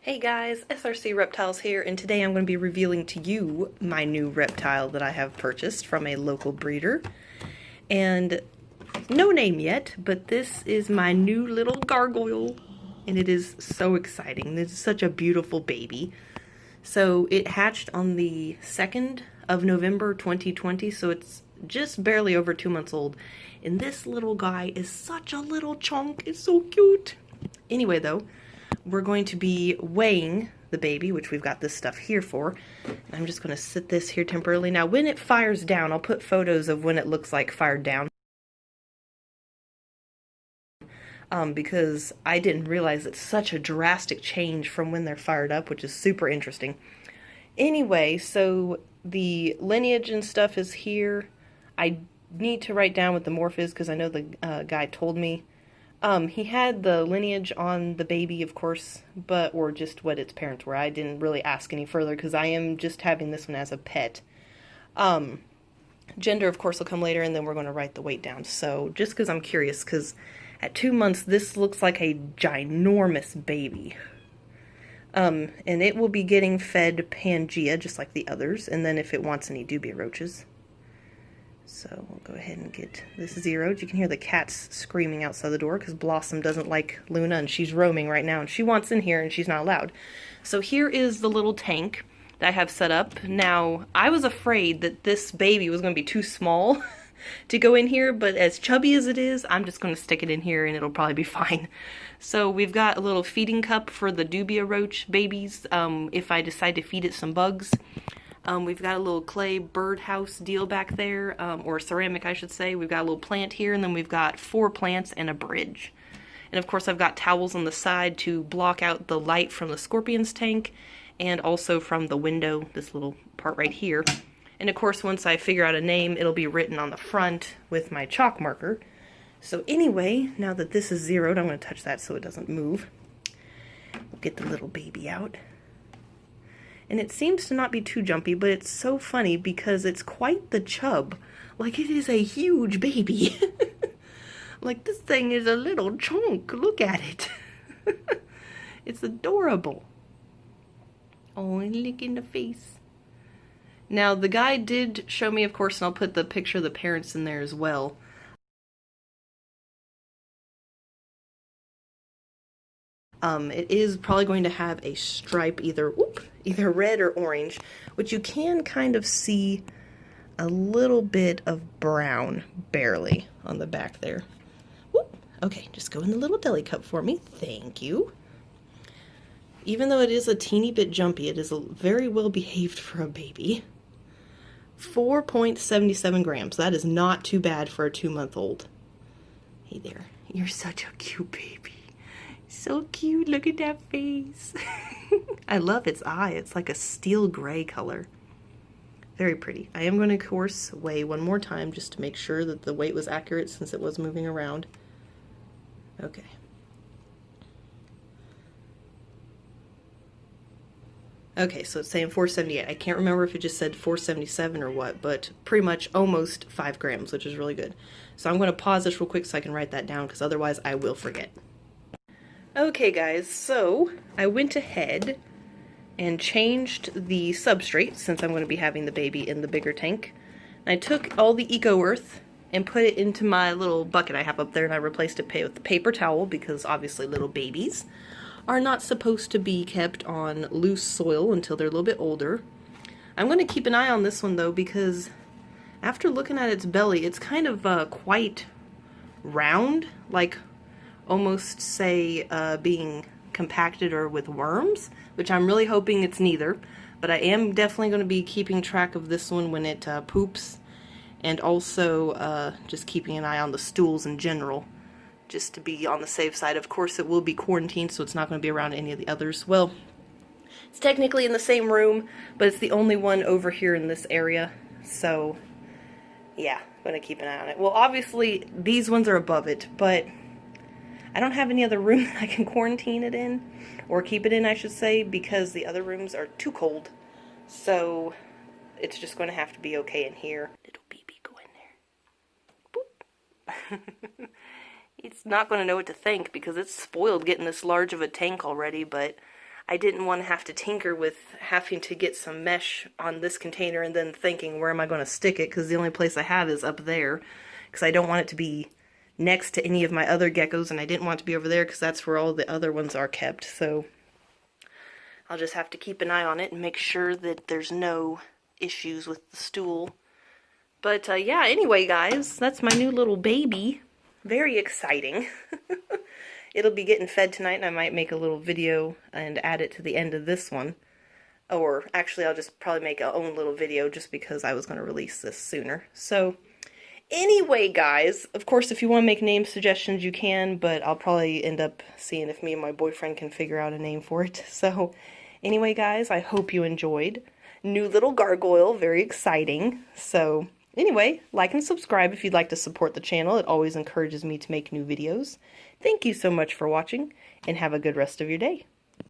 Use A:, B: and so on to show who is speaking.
A: Hey guys, SRC Reptiles here, and today I'm going to be revealing to you my new reptile that I have purchased from a local breeder. And no name yet, but this is my new little gargoyle, and it is so exciting. This is such a beautiful baby. So it hatched on the 2nd of November 2020, so it's just barely over 2 months old. And this little guy is such a little chunk. It's so cute. Anyway though, we're going to be weighing the baby, which we've got this stuff here for. And I'm just going to sit this here temporarily. Now, when it fires down, I'll put photos of when it looks like fired down. Because I didn't realize it's such a drastic change from when they're fired up, which is super interesting. Anyway, so the lineage and stuff is here. I need to write down what the morph is because I know the guy told me. He had the lineage on the baby, of course, or just what its parents were. I didn't really ask any further because I am just having this one as a pet. Gender, of course, will come later, and then we're going to write the weight down. So, just because I'm curious, because at 2 months, this looks like a ginormous baby. And it will be getting fed Pangea, just like the others, and then if it wants any dubia roaches. So we'll go ahead and get this zeroed. You can hear the cats screaming outside the door because Blossom doesn't like Luna and she's roaming right now and she wants in here and she's not allowed. So here is the little tank that I have set up. Now, I was afraid that this baby was going to be too small to go in here, but as chubby as it is, I'm just going to stick it in here and it'll probably be fine. So we've got a little feeding cup for the dubia roach babies if I decide to feed it some bugs. We've got a little clay birdhouse deal back there, or ceramic I should say. We've got a little plant here, and then we've got 4 plants and a bridge. And of course I've got towels on the side to block out the light from the scorpion's tank, and also from the window, this little part right here. And of course once I figure out a name, it'll be written on the front with my chalk marker. So anyway, now that this is zeroed, I'm going to touch that so it doesn't move. We'll get the little baby out. And it seems to not be too jumpy, but it's so funny because it's quite the chub. Like, it is a huge baby. Like, this thing is a little chunk. Look at it. It's adorable. Oh, and lick in the face. Now, the guy did show me, of course, and I'll put the picture of the parents in there as well. It is probably going to have a stripe, either red or orange, which you can kind of see a little bit of brown, barely, on the back there. Whoop. Okay, just go in the little deli cup for me. Thank you. Even though it is a teeny bit jumpy, it is very well behaved for a baby. 4.77 grams. That is not too bad for a 2-month-old. Hey there. You're such a cute baby. So cute, look at that face. I love its eye. It's like a steel gray color. Very pretty. I am going to, of course, weigh one more time just to make sure that the weight was accurate since it was moving around. Okay. Okay, so it's saying 478. I can't remember if it just said 477 or what, but pretty much almost 5 grams, which is really good. So I'm going to pause this real quick so I can write that down because otherwise I will forget. Okay guys, so I went ahead and changed the substrate since I'm going to be having the baby in the bigger tank. And I took all the Eco Earth and put it into my little bucket I have up there, and I replaced it with the paper towel because obviously little babies are not supposed to be kept on loose soil until they're a little bit older. I'm going to keep an eye on this one though because after looking at its belly, it's kind of quite round, like almost say being compacted or with worms, which I'm really hoping it's neither, but I am definitely going to be keeping track of this one when it poops, and also just keeping an eye on the stools in general, just to be on the safe side. Of course it will be quarantined, so it's not going to be around any of the others. Well, it's technically in the same room, but it's the only one over here in this area, so yeah, I'm going to keep an eye on it. Well, obviously these ones are above it, but I don't have any other room that I can quarantine it in, or keep it in, I should say, because the other rooms are too cold. So it's just going to have to be okay in here. Little baby, go in there. Boop. It's not going to know what to think because it's spoiled getting this large of a tank already, but I didn't want to have to tinker with having to get some mesh on this container and then thinking, where am I going to stick it? Because the only place I have is up there. Because I don't want it to be next to any of my other geckos, and I didn't want it to be over there because that's where all the other ones are kept. So I'll just have to keep an eye on it and make sure that there's no issues with the stool. But yeah, anyway guys, that's my new little baby. Very exciting. It'll be getting fed tonight, and I might make a little video and add it to the end of this one. Or actually, I'll just probably make a own little video just because I was going to release this sooner. So anyway, guys, of course, if you want to make name suggestions, you can, but I'll probably end up seeing if me and my boyfriend can figure out a name for it. So anyway, guys, I hope you enjoyed. New little gargoyle, very exciting. So anyway, like and subscribe if you'd like to support the channel. It always encourages me to make new videos. Thank you so much for watching, and have a good rest of your day.